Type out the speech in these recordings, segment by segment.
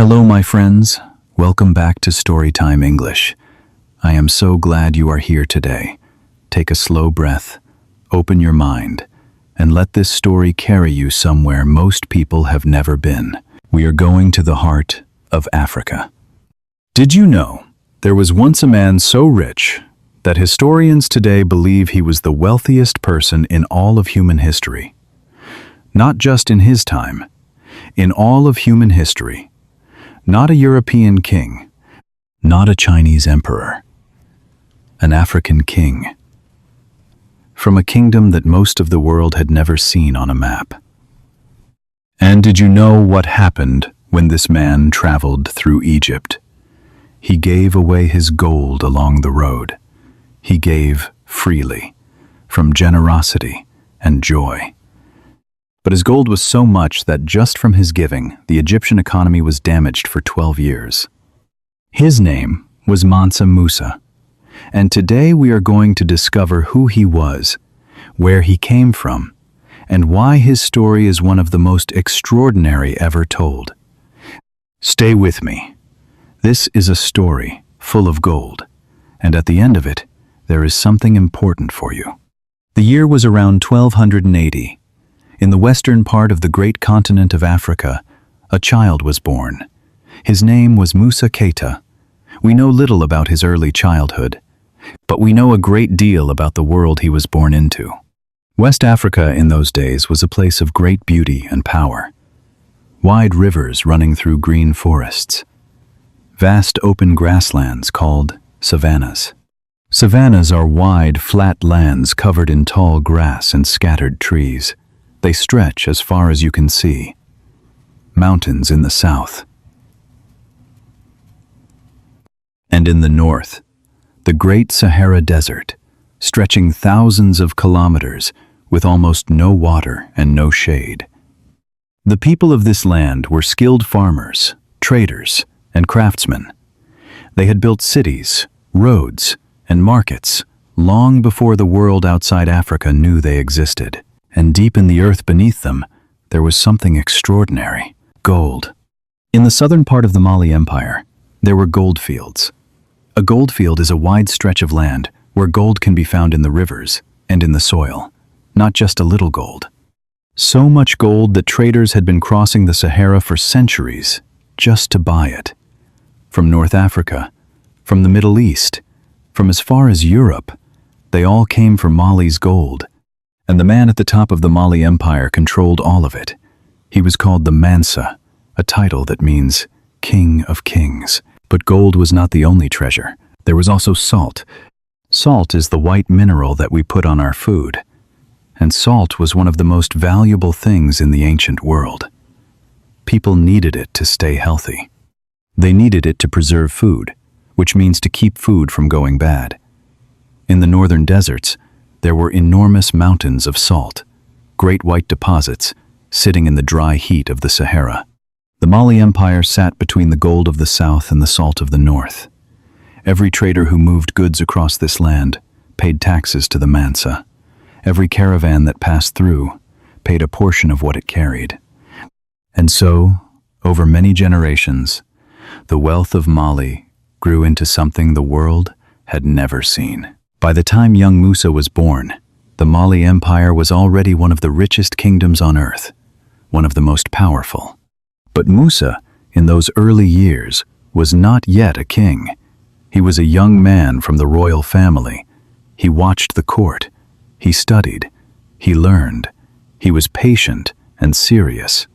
Hello, my friends. Welcome back to Storytime English. I am so glad you are here today. Take a slow breath, open your mind, and let this story carry you somewhere most people have never been. We are going to the heart of Africa. Did you know there was once a man so rich that historians today believe he was the wealthiest person in all of human history? Not just in his time, in all of human history. Not a European king, not a Chinese emperor, an African king, from a kingdom that most of the world had never seen on a map. And did you know what happened when this man traveled through Egypt? He gave away his gold along the road. He gave freely, from generosity and joy. But his gold was so much that just from his giving, the Egyptian economy was damaged for 12 years. His name was Mansa Musa, and today we are going to discover who he was, where he came from, and why his story is one of the most extraordinary ever told. Stay with me. This is a story full of gold, and at the end of it, there is something important for you. The year was around 1280. In the western part of the great continent of Africa, a child was born. His name was Musa Keita. We know little about his early childhood, but we know a great deal about the world he was born into. West Africa in those days was a place of great beauty and power. Wide rivers running through green forests. Vast open grasslands called savannas. Savannas are wide, flat lands covered in tall grass and scattered trees. They stretch as far as you can see. Mountains in the south. And in the north, the Great Sahara Desert, stretching thousands of kilometers with almost no water and no shade. The people of this land were skilled farmers, traders, and craftsmen. They had built cities, roads, and markets long before the world outside Africa knew they existed. And deep in the earth beneath them, there was something extraordinary: gold. In the southern part of the Mali Empire, there were gold fields. A gold field is a wide stretch of land where gold can be found in the rivers and in the soil, not just a little gold. So much gold that traders had been crossing the Sahara for centuries just to buy it. From North Africa, from the Middle East, from as far as Europe, they all came for Mali's gold. And the man at the top of the Mali Empire controlled all of it. He was called the Mansa, a title that means King of Kings. But gold was not the only treasure. There was also salt. Salt is the white mineral that we put on our food. And salt was one of the most valuable things in the ancient world. People needed it to stay healthy. They needed it to preserve food, which means to keep food from going bad. In the northern deserts, there were enormous mountains of salt, great white deposits, sitting in the dry heat of the Sahara. The Mali Empire sat between the gold of the south and the salt of the north. Every trader who moved goods across this land paid taxes to the Mansa. Every caravan that passed through paid a portion of what it carried. And so, over many generations, the wealth of Mali grew into something the world had never seen. By the time young Musa was born, the Mali Empire was already one of the richest kingdoms on earth, one of the most powerful. But Musa, in those early years, was not yet a king. He was a young man from the royal family. He watched the court. He studied. He learned. He was patient and serious.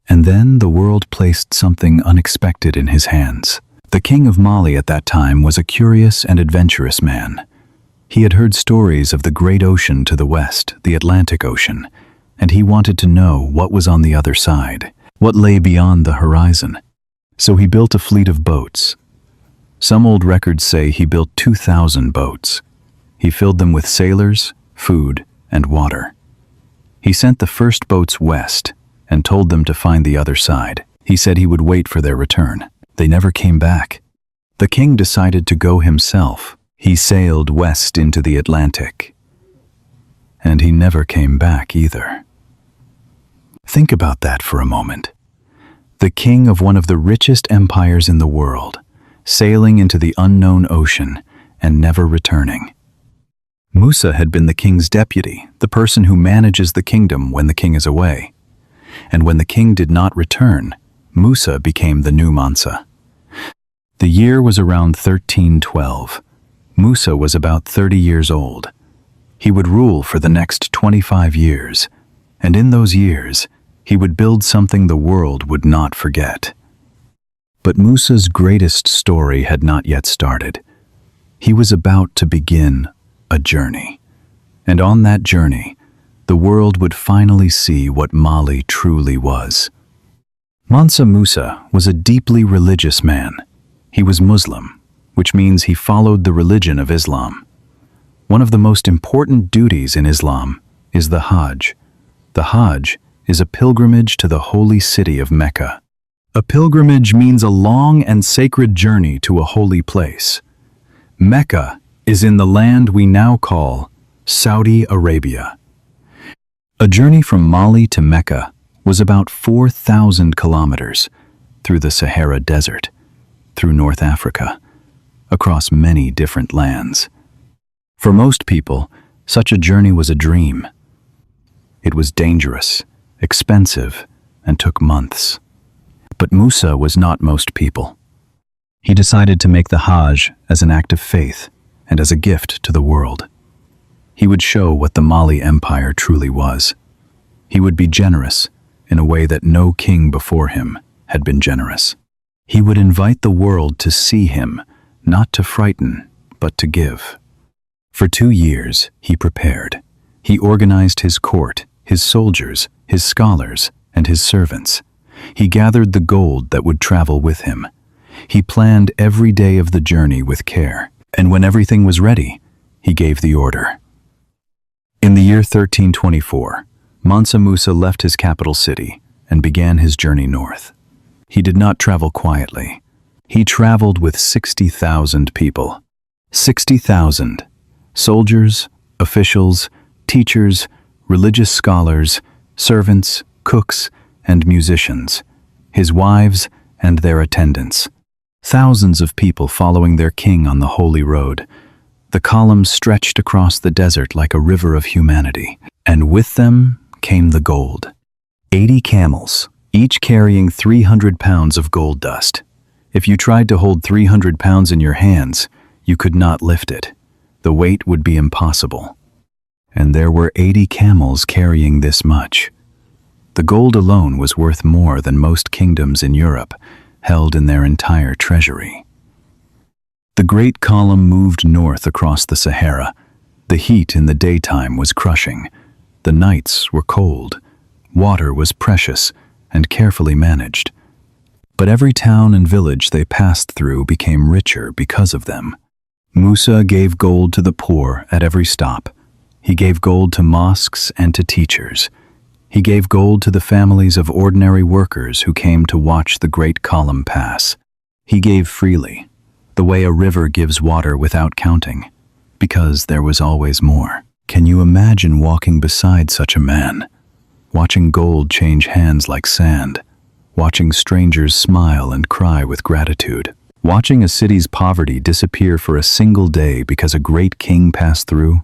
And then the world placed something unexpected in his hands. The king of Mali at that time was a curious and adventurous man. He had heard stories of the great ocean to the west, the Atlantic Ocean, and he wanted to know what was on the other side, what lay beyond the horizon. So he built a fleet of boats. Some old records say he built 2,000 boats. He filled them with sailors, food, and water. He sent the first boats west and told them to find the other side. He said he would wait for their return. They never came back. The king decided to go himself. He sailed west into the Atlantic, and he never came back either. Think about that for a moment. the king of one of the richest empires in the world, sailing into the unknown ocean and never returning. Musa had been the king's deputy, the person who manages the kingdom when the king is away. And when the king did not return, Musa became the new Mansa. The year was around 1312. Musa was about 30 years old. He would rule for the next 25 years, and in those years, he would build something the world would not forget. But Musa's greatest story had not yet started. He was about to begin a journey. And on that journey, the world would finally see what Mali truly was. Mansa Musa was a deeply religious man. He was Muslim, which means he followed the religion of Islam. One of the most important duties in Islam is the Hajj. The Hajj is a pilgrimage to the holy city of Mecca. A pilgrimage means a long and sacred journey to a holy place. Mecca is in the land we now call Saudi Arabia. A journey from Mali to Mecca was about 4,000 kilometers through the Sahara Desert, through North Africa, across many different lands. For most people, such a journey was a dream. It was dangerous, expensive, and took months. But Musa was not most people. He decided to make the Hajj as an act of faith and as a gift to the world. He would show what the Mali Empire truly was. He would be generous in a way that no king before him had been generous. He would invite the world to see him, not to frighten, but to give. For 2 years, he prepared. He organized his court, his soldiers, his scholars, and his servants. He gathered the gold that would travel with him. He planned every day of the journey with care, and when everything was ready, he gave the order. In the year 1324, Mansa Musa left his capital city and began his journey north. He did not travel quietly. He traveled with 60,000 people. 60,000 soldiers, officials, teachers, religious scholars, servants, cooks, and musicians, his wives and their attendants. Thousands of people following their king on the holy road. The columns stretched across the desert like a river of humanity, and with them came the gold. 80 camels, each carrying 300 pounds of gold dust. If you tried to hold 300 pounds in your hands, you could not lift it. The weight would be impossible. And there were 80 camels carrying this much. The gold alone was worth more than most kingdoms in Europe held in their entire treasury. The great column moved north across the Sahara. The heat in the daytime was crushing. The nights were cold. Water was precious and carefully managed. But every town and village they passed through became richer because of them. Musa gave gold to the poor at every stop. He gave gold to mosques and to teachers. He gave gold to the families of ordinary workers who came to watch the great column pass. He gave freely, the way a river gives water without counting, because there was always more. Can you imagine walking beside such a man, watching gold change hands like sand, watching strangers smile and cry with gratitude, watching a city's poverty disappear for a single day because a great king passed through?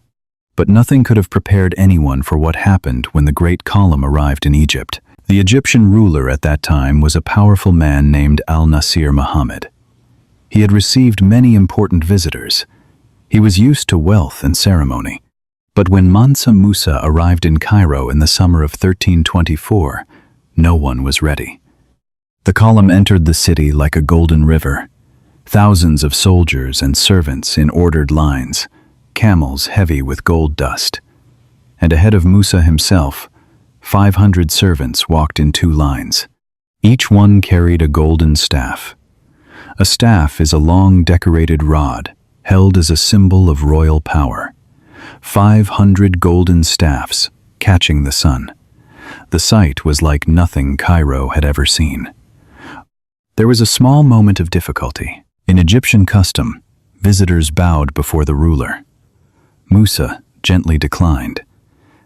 But nothing could have prepared anyone for what happened when the great column arrived in Egypt. The Egyptian ruler at that time was a powerful man named Al-Nasir Muhammad. He had received many important visitors. He was used to wealth and ceremony. But when Mansa Musa arrived in Cairo in the summer of 1324, no one was ready. The column entered the city like a golden river. Thousands of soldiers and servants in ordered lines, camels heavy with gold dust. And ahead of Musa himself, 500 servants walked in 2 lines. Each one carried a golden staff. A staff is a long decorated rod, held as a symbol of royal power. 500 golden staffs, catching the sun. The sight was like nothing Cairo had ever seen. There was a small moment of difficulty. In Egyptian custom, visitors bowed before the ruler. Musa gently declined.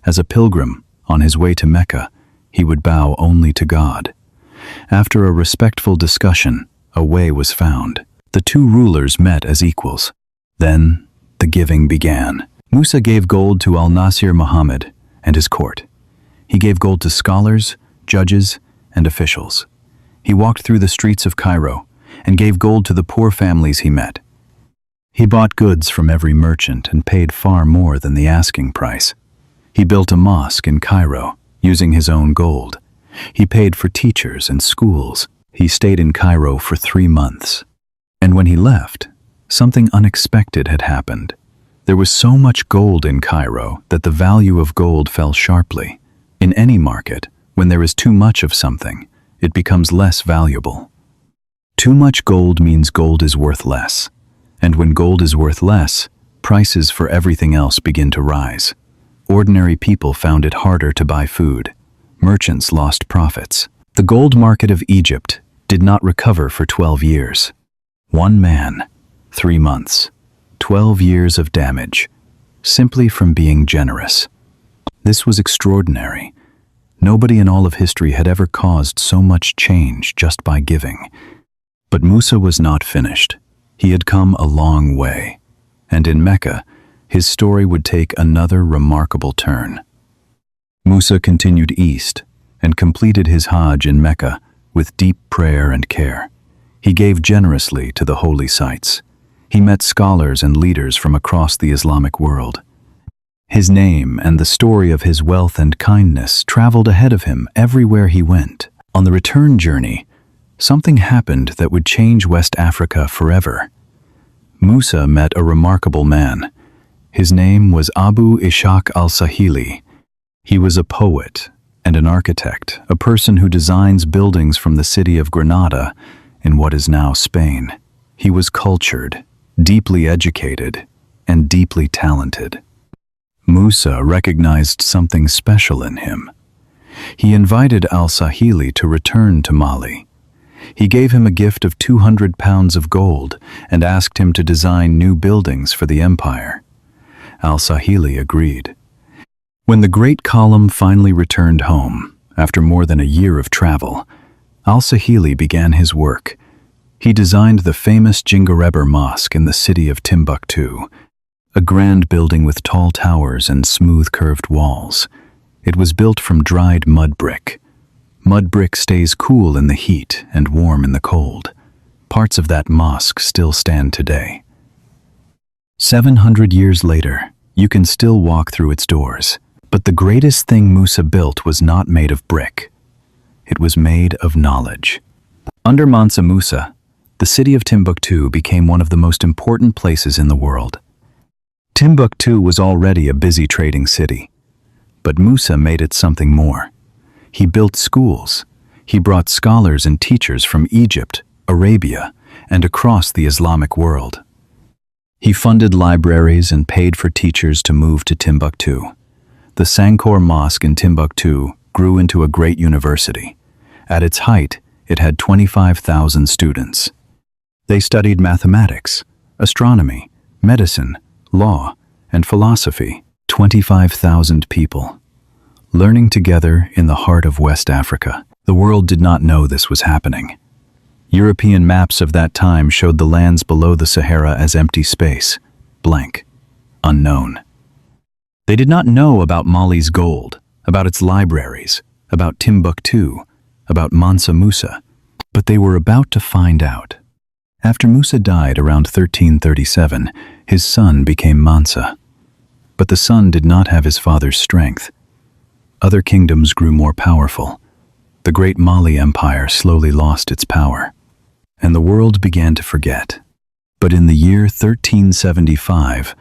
As a pilgrim, on his way to Mecca, he would bow only to God. After a respectful discussion, a way was found. The two rulers met as equals. Then, the giving began. Musa gave gold to Al-Nasir Muhammad and his court. He gave gold to scholars, judges, and officials. He walked through the streets of Cairo and gave gold to the poor families he met. He bought goods from every merchant and paid far more than the asking price. He built a mosque in Cairo using his own gold. He paid for teachers and schools. He stayed in Cairo for 3 months. And when he left, something unexpected had happened. There was so much gold in Cairo that the value of gold fell sharply. In any market, when there is too much of something, it becomes less valuable. Too much gold means gold is worth less. And when gold is worth less, prices for everything else begin to rise. Ordinary people found it harder to buy food. Merchants lost profits. The gold market of Egypt did not recover for 12 years. 1 man, 3 months, 12 years of damage, simply from being generous. This was extraordinary. Nobody in all of history had ever caused so much change just by giving. But Musa was not finished. He had come a long way, and in Mecca, his story would take another remarkable turn. Musa continued east and completed his Hajj in Mecca with deep prayer and care. He gave generously to the holy sites. He met scholars and leaders from across the Islamic world. His name and the story of his wealth and kindness traveled ahead of him everywhere he went. On the return journey, something happened that would change West Africa forever. Musa met a remarkable man. His name was Abu Ishaq al-Sahili. He was a poet and an architect, a person who designs buildings from the city of Granada in what is now Spain. He was cultured, deeply educated, and deeply talented. Musa recognized something special in him. He invited al-Sahili to return to Mali. He gave him a gift of 200 pounds of gold and asked him to design new buildings for the empire. Al-Sahili agreed. When the great column finally returned home, after more than a year of travel, al-Sahili began his work. He designed the famous Jingareber Mosque in the city of Timbuktu, a grand building with tall towers and smooth curved walls. It was built from dried mud brick. Mud brick stays cool in the heat and warm in the cold. Parts of that mosque still stand today. 700 years later, you can still walk through its doors. But the greatest thing Musa built was not made of brick. It was made of knowledge. Under Mansa Musa, the city of Timbuktu became one of the most important places in the world. Timbuktu was already a busy trading city, but Musa made it something more. He built schools. He brought scholars and teachers from Egypt, Arabia, and across the Islamic world. He funded libraries and paid for teachers to move to Timbuktu. The Sankor Mosque in Timbuktu grew into a great university. At its height, it had 25,000 students. They studied mathematics, astronomy, medicine, law, and philosophy. 25,000 people, learning together in the heart of West Africa. The world did not know this was happening. European maps of that time showed the lands below the Sahara as empty space, blank, unknown. They did not know about Mali's gold, about its libraries, about Timbuktu, about Mansa Musa, but they were about to find out. After Musa died around 1337, his son became Mansa. But the son did not have his father's strength. Other kingdoms grew more powerful. The great Mali Empire slowly lost its power, and the world began to forget. But in the year 1375,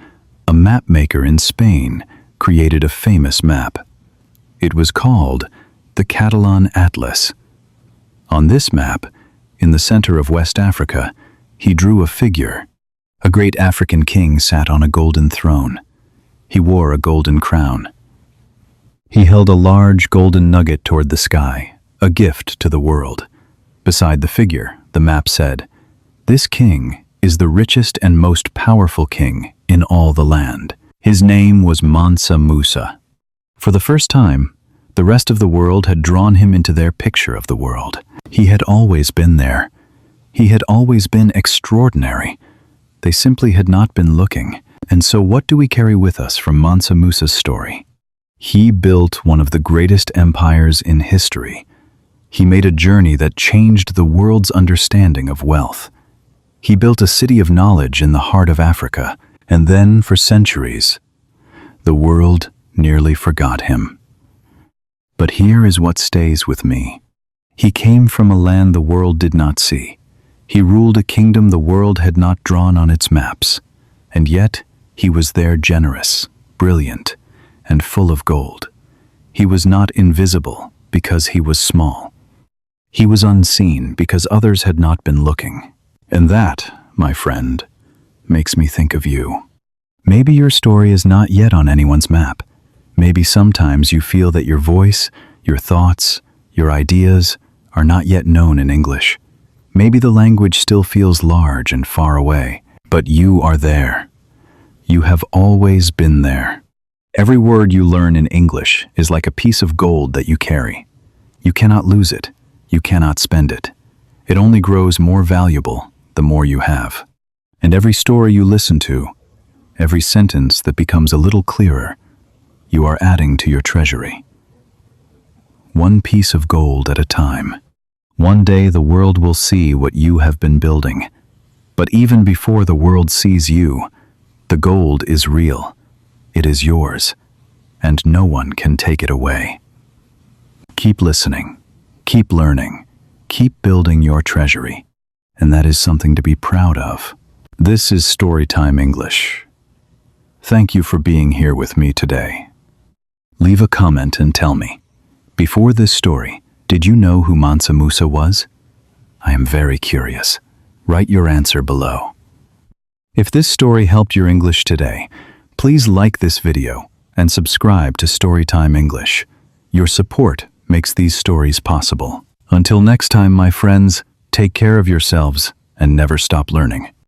a map maker in Spain created a famous map. It was called the Catalan Atlas. On this map, in the center of West Africa, he drew a figure. A great African king sat on a golden throne. He wore a golden crown. He held a large golden nugget toward the sky, a gift to the world. Beside the figure, the map said, "This king is the richest and most powerful king in all the land." His name was Mansa Musa. For the first time, The rest of the world had drawn him into their picture of the world. He had always been there. He had always been extraordinary. They simply had not been looking. And so what do we carry with us from Mansa Musa's story? He built one of the greatest empires in history. He made a journey that changed the world's understanding of wealth. He built a city of knowledge in the heart of Africa, and then, for centuries, the world nearly forgot him. But here is what stays with me. He came from a land the world did not see. He ruled a kingdom the world had not drawn on its maps. And yet, he was there generous, brilliant, and full of gold. He was not invisible because he was small. He was unseen because others had not been looking. And that, my friend, makes me think of you. Maybe your story is not yet on anyone's map. Maybe sometimes you feel that your voice, your thoughts, your ideas are not yet known in English. Maybe the language still feels large and far away, but you are there. You have always been there. Every word you learn in English is like a piece of gold that you carry. You cannot lose it. You cannot spend it. It only grows more valuable the more you have. And every story you listen to, every sentence that becomes a little clearer, you are adding to your treasury. One piece of gold at a time. One day the world will see what you have been building. But even before the world sees you, the gold is real. It is yours, and no one can take it away. Keep listening, keep learning, keep building your treasury, and that is something to be proud of. This is Storytime English. Thank you for being here with me today. Leave a comment and tell me, before this story, did you know who Mansa Musa was? I am very curious. Write your answer below. If this story helped your English today, please like this video and subscribe to Storytime English. Your support makes these stories possible. Until next time, my friends, take care of yourselves and never stop learning.